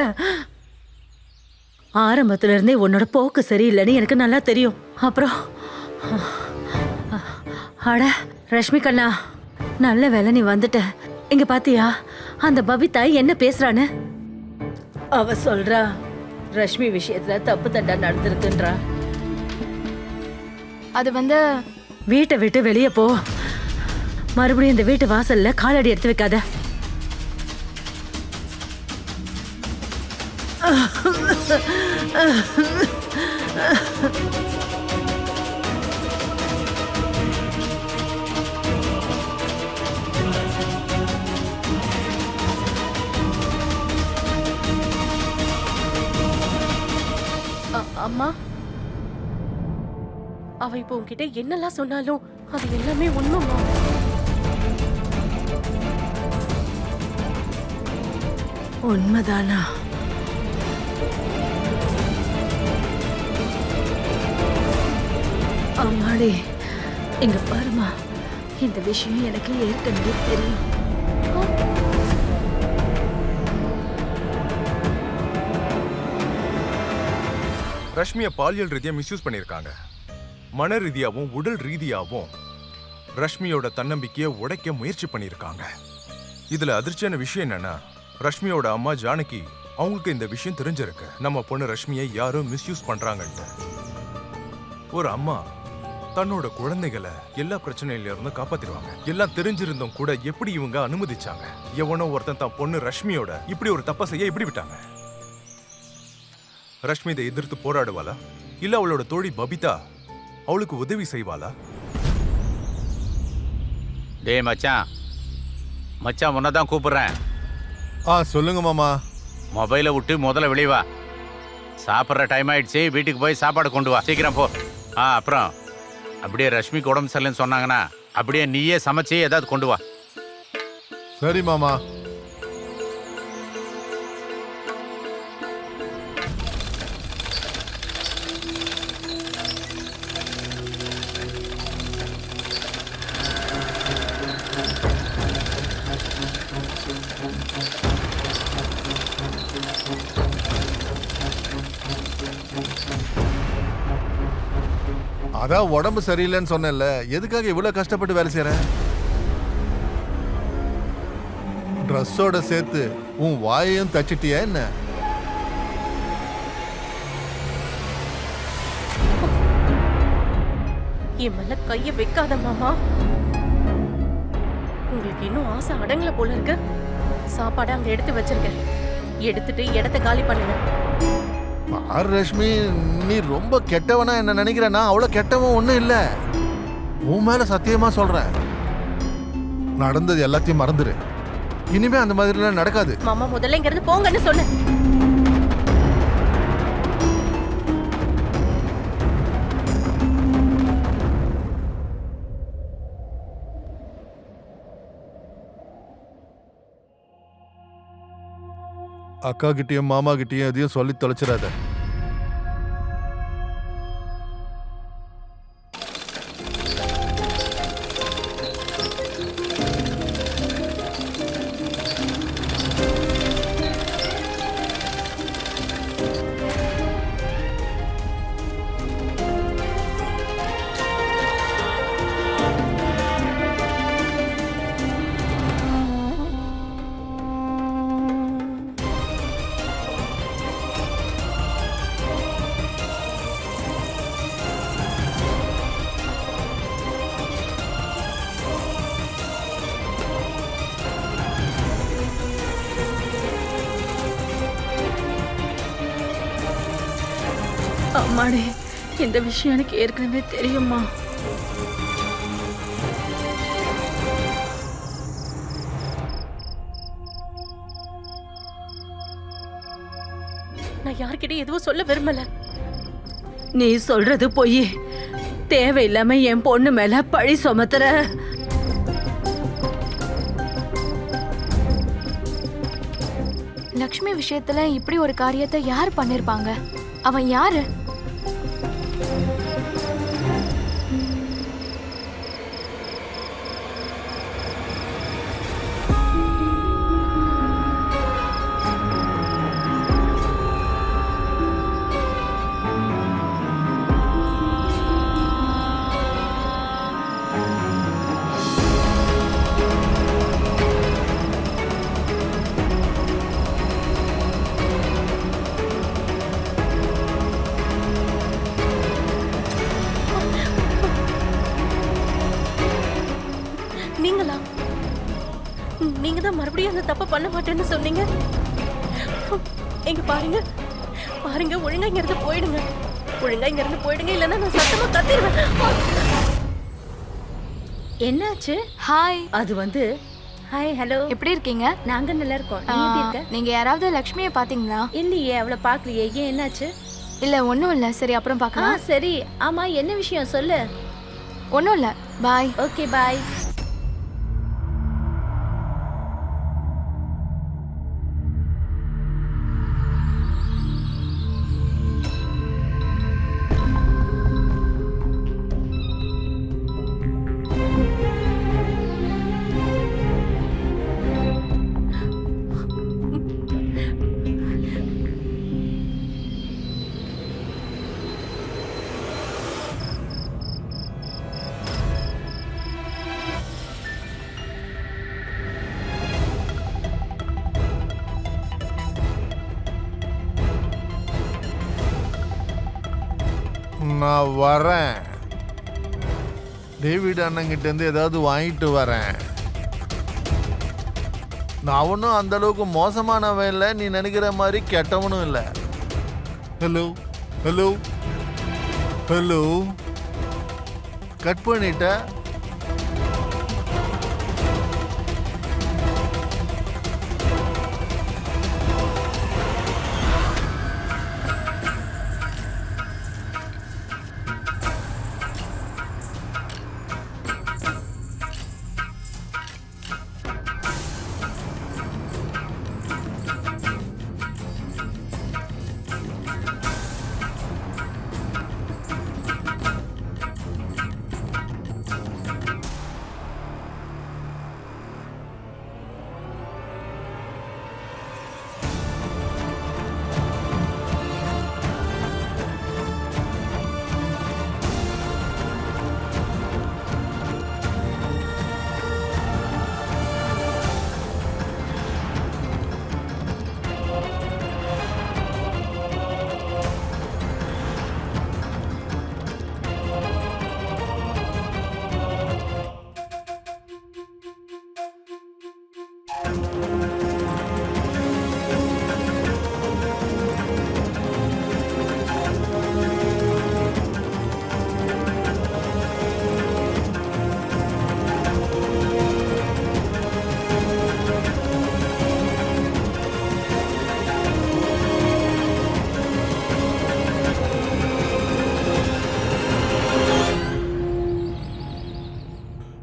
ஆரம்பத்துல இருந்தே உன்னோட போக்கு சரியில்லைன்னு எனக்கு நல்லா தெரியும். அப்புறம் அட ரஷ்மி கண்ணா, நல்ல வேலை நீ வந்துட்ட. இங்க பாத்தியா அந்த பபிதா என்ன பேசுறான்னு? அவ சொல்றா ரஷ்மி விஷயத்துல தப்பு தண்டா நடந்திருக்குன்றா. அது வந்து வீட்டை விட்டு வெளியே போ. மறுபடியும் இந்த வீட்டு வாசல்ல காலடி எடுத்து வைக்காத. அம்மா, அவ இப்போ உன்கிட்ட என்னெல்லாம் சொன்னாலும் அது எல்லாமே உண்மைமா. உண்மைதானா? அம்மாடி, இங்க பாருமா, இந்த விஷயம் எனக்கு ஏற்கனவே தெரியும். ரஷ்மியை பாலியல் ரீதியா மிஸ்யூஸ் பண்ணியிருக்காங்க. மன ரீதியாவும் உடல் ரீதியாவும் ரஷ்மியோட தன்னம்பிக்கையை உடைக்க முயற்சி பண்ணியிருக்காங்க. இதுல அதிர்ச்சியான விஷயம் என்னன்னா, ரஷ்மியோட அம்மா ஜானகி அவங்களுக்கு இந்த விஷயம் தெரிஞ்சிருக்கு. நம்ம பொண்ணு ரஷ்மியை யாரோ மிஸ்யூஸ் பண்றாங்கன்ட்டு. ஒரு அம்மா தன்னோட குழந்தைகளை எல்லா பிரச்சனையில இருந்து காப்பாத்திடுவாங்க. எல்லாம் தெரிஞ்சிருந்தும் கூட எப்படி இவங்க அனுமதிச்சாங்க? எவனோ ஒருத்தன் தான் பொண்ணு ரஷ்மியோட இப்படி ஒரு தப்பை செய்ய எப்படி விட்டாங்க? ரஷ்மி இதை எதிர்த்து போராடுவாளா, இல்ல அவளோட தோழி பபிதா அவளுக்கு உதவி செய்வாளா? டேய் மச்சான், மச்சான் உன்னை தான் கூப்பிடுறேன். சொல்லுங்க மாமா. மொபைலை விட்டு முதல்ல வெளியே வா. சாப்பிட்ற டைம் ஆயிடுச்சு, வீட்டுக்கு போய் சாப்பாடு கொண்டு வா, சீக்கிரம் போ. அப்புறம் அப்படியே ரஷ்மிக்கு உடம்பு சரியில்லைன்னு சொன்னாங்கன்னா அப்படியே நீயே சமைச்சு ஏதாவது கொண்டு வா. சரி மாமா. அதான் உடம்பு சரியில்லைன்னு சொன்னேன்ல, எதுக்காக இவ்வளவு கஷ்டப்பட்டு வேலை செய்யற? ட்ரெஸ்ஸோட சேர்த்து உன் வாயையும் தச்சிட்டியா என்ன? என் மேல கைய வைக்காத மாமா. உங்களுக்கு இன்னும் ஆசை அடங்கல போல இருக்கு. சாப்பாடு அங்க எடுத்து வச்சிருக்கேன், எடுத்துட்டு இடத்த காலி பண்ணுங்க. பாரு ரஷ்மி, நீ ரொம்ப கெட்டவனா என்ன நினைக்கிறேன்னா அவ்வளவு கெட்டவன் ஒண்ணும் இல்ல. உன் மேல சத்தியமா சொல்றேன், நடந்தது எல்லாத்தையும் மறந்துரு. இனிமே அந்த மாதிரி எல்லாம் நடக்காது. மாமா முதல்ல இங்க இருந்து போங்கன்னு சொன்னேன். அக்கா கிட்டயும் மாமா கிட்டயும் எதையும் சொல்லி தொலைச்சிடாத. அம்மாடி, இந்த விஷயம் எனக்கு ஏற்கனவே தெரியுமா? நான் யார்கிட்டயும் எதுவும் சொல்ல விரும்பல. நீ சொல்றது பொய். தேவையில்லாம என் பொண்ணு மேல பழி சுமத்துற. லக்ஷ்மி விஷயத்துல இப்படி ஒரு காரியத்தை யார் பண்ணிருப்பாங்க? அவன் யாரு? நீங்க தான் மறுபடியும் அந்த தப்ப பண்ண மாட்டேன்னு சொன்னீங்க. எங்க பாருங்க பாருங்க, ஒழுங்கா இங்க இருந்து போயிடுங்க. ஒழுங்கா இங்க இருந்து போயிடுங்க, இல்லன்னா நான் சத்தமா கத்திடுவேன். என்னாச்சு? ஹாய். அது வந்து ஹாய் ஹலோ, எப்படி இருக்கீங்க? நாங்க நல்லா இருக்கோம். நீ எப்படி இருக்க? நீங்க யாராவது லக்ஷ்மியை பாத்தீங்களா? இல்லையே, அவளை பாக்கலையே. ஏன், என்னாச்சு? இல்ல ஒண்ணும் இல்ல. சரி, அப்புறம் பார்க்கலாம். சரி. ஆமா, என்ன விஷயம் சொல்லு. ஒண்ணும் இல்ல. பாய். ஓகே, பாய். நான் வரேன். டேவிட் அண்ணங்கிட்ட இருந்து ஏதாவது வாங்கிட்டு வரேன். நான் அவனும் அந்த அளவுக்கு மோசமானவன் இல்லை, நீ நினைக்கிற மாதிரி கெட்டவனும் இல்லை. ஹலோ ஹலோ ஹலோ, கட் பண்ணிட்ட.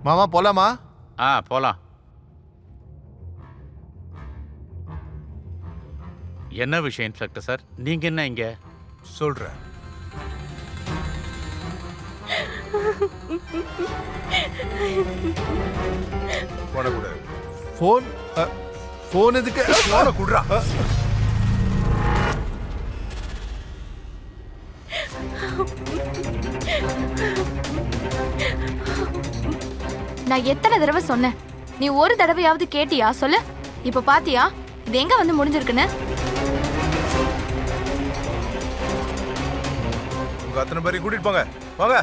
மாமா போலாமா? போலாம். என்ன விஷயம் இன்ஸ்பெக்டர் சார்? நீங்க என்ன இங்க? சொல்றேன். போடக்கூடாது. ஃபோன் எதுக்கு? போன குடுறா. நான் எத்தனை தடவை சொன்னேன், நீ ஒரு தடவையாவது கேட்டியா சொல்லு? இப்ப பாத்தியா இது எங்க வந்து முடிஞ்சிருக்குன்னு? உங்க அத்தனை பேரையும் கூட்டிட்டு போங்க. வாங்க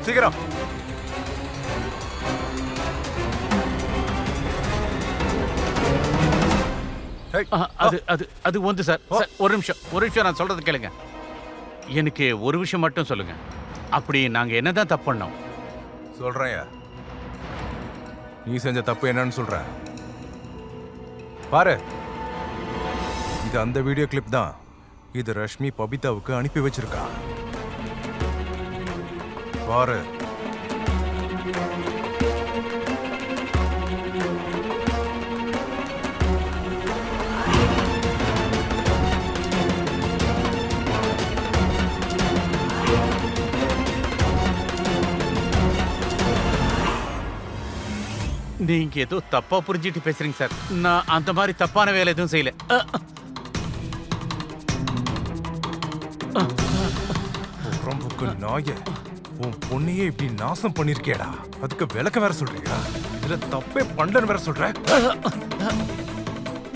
சீக்கிரம். அது வந்து சார், ஒரு நிமிஷம் நான் சொல்றது கேளுங்க. எனக்கு ஒரு விஷயம் மட்டும் சொல்லுங்க. அப்படி நாங்க என்னதான் தப்பு பண்ணோம்? சொல்றேன். நீ செஞ்ச தப்பு என்னன்னு சொல்ற பாரு. இது அந்த வீடியோ கிளிப் தான். இது ரஷ்மி பபிதாவுக்கு அனுப்பி வச்சிருக்கா. பாரு. நீங்க ஏதோ தப்பா புரிஞ்சிட்டு பேசுறீங்க சார். நான் அந்த மாதிரி தப்பான வேலை எதுவும் செய்யல. ரொம்ப நாய, உன் பொண்ணையே இப்படி நாசம் பண்ணிருக்கேடா. அதுக்கு விளக்கம் வேற சொல்றியா? இதுல தப்பே பண்ணலன்னு வேற சொல்ற.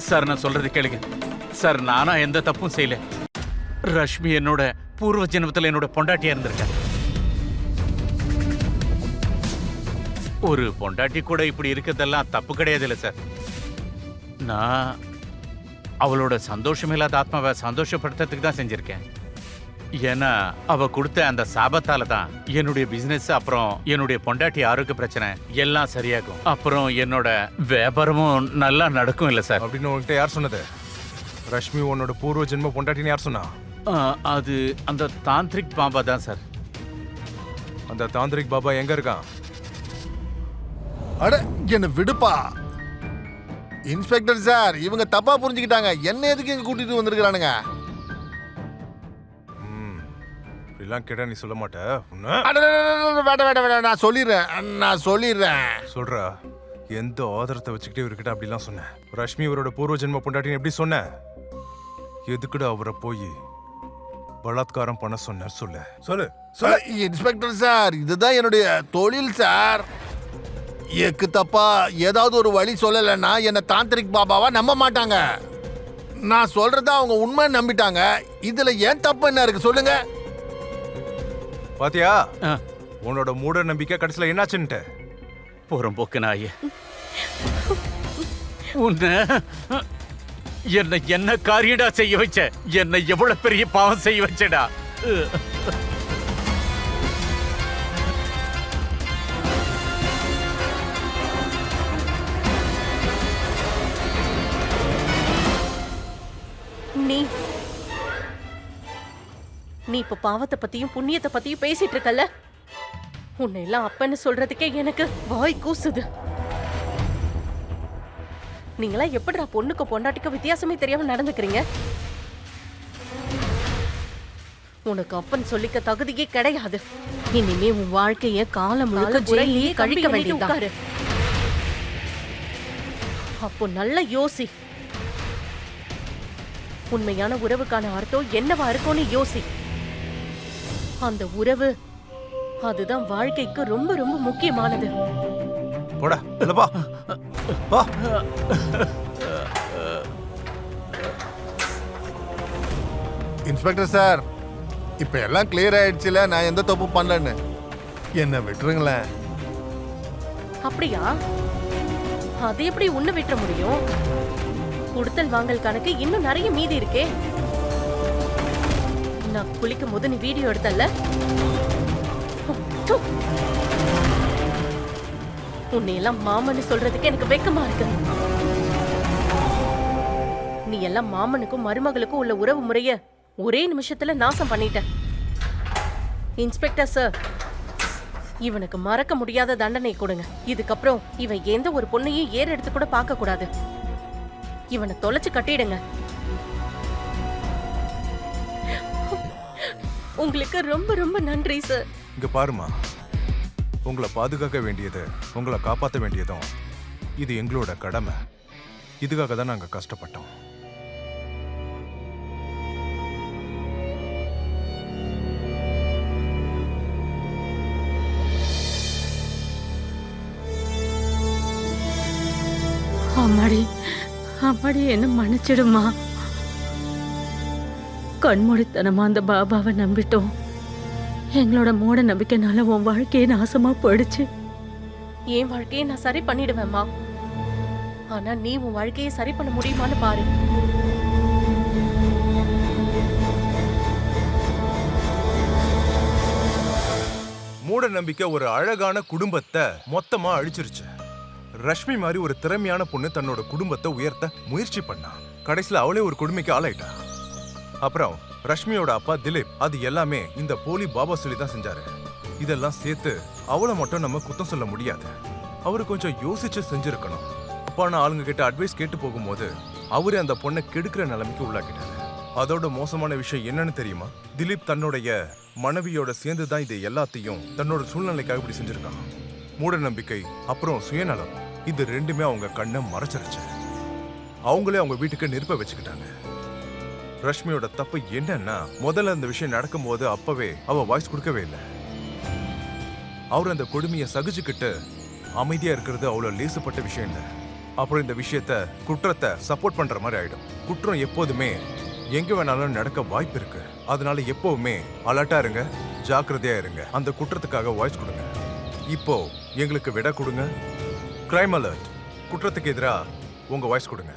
சார் நான் சொல்றது கேளுங்க சார். நானா எந்த தப்பும் செய்யல. ரஷ்மி என்னோட பூர்வ ஜென்மத்துல என்னோட பொண்டாட்டியா இருந்திருக்க. ஒரு பொண்டாட்டி கூட இப்படி இருக்கிறதெல்லாம் தப்பு கிடையாது இல்ல சார். நான் அவளோட சந்தோஷம் இல்லாத ஆத்மாவை சந்தோஷப்படுத்துறதுக்கு தான் செஞ்சிருக்கேன். ஏன்னா அவ கொடுத்த அந்த சாபத்தால தான் என்னுடைய பிசினஸ், அப்புறம் என்னுடைய பொண்டாட்டி ஆரோக்கிய பிரச்சனை எல்லாம் சரியாகும். அப்புறம் என்னோட வியாபாரமும் நல்லா நடக்கும் இல்ல சார். அப்படின்னு உங்ககிட்ட யார் சொன்னது? ரஷ்மி உன்னோட பூர்வ ஜென்ம பொண்டாட்டின்னு யார் சொன்னா? அது அந்த தாந்திரிக் பாபா தான் சார். அந்த தாந்திரிக் பாபா எங்க இருக்கான்? அட என்ன விடுப்பா. இன்ஸ்பெக்டர் சார், இவங்க தப்பா புரிஞ்சுக்கிட்டாங்க. என்ன எதுக்கு இங்க கூட்டிட்டு வந்திருக்கானுங்க? இதெல்லாம் கேட்டா நீ சொல்ல மாட்ட. நான் சொல்லிடுறேன். சொல்றா. எந்த ஆதாரத்தை வச்சுக்கிட்டே இவர்கிட்ட அப்படிலாம் சொன்னேன்? ரஷ்மி அவரோட பூர்வ ஜென்ம பொண்டாட்டின்னு எப்படி சொன்ன? எதுக்குடா அவரை போய் பலாத்காரம் பண்ண சொன்ன? சொல்லு சொல்லு. இன்ஸ்பெக்டர் சார், இதுதான் என்னுடைய தொழில் சார். எக்கு தப்பா ஏதாவது ஒரு வழி சொல்லலைன்னா என்ன தாந்திரிக் பாபாவா நம்ப மாட்டாங்க. நான் சொல்றதா அவங்க உண்மை நம்பிட்டாங்க. இதுல ஏன் தப்பு என்ன இருக்கு சொல்லுங்க. பாத்தியா உன்னோட மூட நம்பிக்கை கடைசியில என்னாச்சுன்ட்டு? புறம்போக்கு நாயே, உன்னை என்ன காரியடா செய்ய வச்ச? என்ன எவ்வளவு பெரிய பாவம் செய்ய வச்சடா. நீ இப்ப பாவத்தை பத்தியும் புண்ணியத்தை பத்தியும் பேசிட்டு இருக்கல. உன்னை எல்லாம் அப்பன்னு சொல்றதுக்கே எனக்கு வாய் கூசுது. நீங்களா எப்படிடா பொண்ணுக்கு பொண்டாட்டிக்கு வித்தியாசமே தெரியாம நடந்துக்கிறீங்க? உனக்கு அப்பன் சொல்லிக்க தகுதியே கிடையாது. இனிமே உன் வாழ்க்கைய காலம் முழுக்க ஜெயிலே கழிக்க வேண்டியது. அப்போ நல்ல யோசி. உண்மையான உறவுக்கான அர்த்தம் என்னவா இருக்கும்னு யோசி. அந்த உறவு அதுதான் வாழ்க்கைக்கு ரொம்ப ரொம்ப முக்கியமானது. போடா இல்லப்பா. வா. இன்ஸ்பெக்டர் சார், இப்ப எல்லாம் கிளியர் ஆயிடுச்சுல. நான் எந்த தப்பு பண்ணலன்னு என்ன விட்டுருங்களேன். அப்படியா? அது எப்படி உன்னை விட்டுற முடியும்? கொடுத்தல் வாங்கல் கணக்கு இன்னும் நிறைய மீதி இருக்கே. நான் குளிக்கும் போது நீ வீடியோ எடுத்தல்ல, உன்னை எல்லாம் மாமன்னு சொல்றதுக்கு எனக்கு வெக்கமா இருக்கு. நீ எல்லாம் மாமனுக்கும் மருமகளுக்கும் உள்ள உறவு முறைய ஒரே நிமிஷத்துல நாசம் பண்ணிட்ட. இன்ஸ்பெக்டர் சார், இவனுக்கு மறக்க முடியாத தண்டனை கொடுங்க. இதுக்கப்புறம் இவன் எந்த ஒரு பொண்ணையும் ஏறு எடுத்து கூட பார்க்க கூடாது. இவனை தொலைச்சு கட்டிடுங்க. உங்களுக்கு ரொம்ப ரொம்ப நன்றி சார். இங்க பாருமா, உங்களை பாதுகாக்க வேண்டியது, உங்களை காப்பாற்ற வேண்டியதும் இது எங்களோட கடமை. இதுக்காக தான் நாங்க கஷ்டப்பட்டோம். அம்மாடி அம்மாடி, என்ன மன்னிச்சிடுமா. கண்மூடித்தனமா அந்த பாபாவை நம்பிட்டோம். எங்களோட மூட நம்பிக்கைனால உன் வாழ்க்கையே நாசமா போயிடுச்சு. என் வாழ்க்கையை நான் சரி பண்ணிடுவேம்மா. ஆனா நீ உன் வாழ்க்கையை சரி பண்ண முடியுமான்னு பாரு. மூட நம்பிக்கை ஒரு அழகான குடும்பத்தை மொத்தமா அழிச்சிருச்சு. ரஷ்மி மாதிரி ஒரு திறமையான பொண்ணு தன்னோட குடும்பத்தை உயர்த்த முயற்சி பண்ணா. கடைசியில அவளே ஒரு கொடுமைக்கு ஆளாயிட்டா. அப்புறம் ரஷ்மியோட அப்பா திலீப் அது எல்லாமே இந்த போலி பாபா சொல்லி தான் செஞ்சாரு. இதெல்லாம் சேர்த்து அவளை மட்டும் நம்ம குத்தம் சொல்ல முடியாது. அவரு கொஞ்சம் யோசிச்சு செஞ்சிருக்கணும். அப்பான ஆளுங்க கிட்ட அட்வைஸ் கேட்டு போகும்போது அவரு அந்த பொண்ணை கெடுக்கிற நிலைமைக்கு உள்ளாக்கிட்டாரு. அதோட மோசமான விஷயம் என்னன்னு தெரியுமா? திலீப் தன்னுடைய மனைவியோட சேர்ந்து தான் இது எல்லாத்தையும் தன்னோட சூழ்நிலைக்காக இப்படி செஞ்சிருக்கான். மூட நம்பிக்கை அப்புறம் சுயநலம் இது ரெண்டுமே அவங்க கண்ணை மறைச்சிருச்சு. அவங்களே அவங்க வீட்டுக்கு நெருப்ப வச்சுக்கிட்டாங்க. ரஷ்மியோட தப்பு என்னன்னா, முதல்ல இந்த விஷயம் நடக்கும் போது அப்பவே அவ வாய்ஸ் கொடுக்கவே இல்லை. அவர் அந்த கொடுமையை சகிச்சுக்கிட்டு அமைதியா இருக்கிறது அவ்வளவு லேசுப்பட்ட விஷயம் இல்லை. அப்புறம் இந்த விஷயத்த குற்றத்தை சப்போர்ட் பண்ற மாதிரி ஆயிடும். குற்றம் எப்போதுமே எங்க வேணாலும் நடக்க வாய்ப்பு இருக்கு. அதனால எப்பவுமே அலர்ட்டா இருங்க, ஜாக்கிரதையா இருங்க. அந்த குற்றத்துக்காக வாய்ஸ் கொடுங்க. இப்போ எங்களுக்கு விட கொடுங்க. கிரைம் அலர்ட், குற்றத்துக்கு எதிராக உங்க வாய்ஸ் கொடுங்க.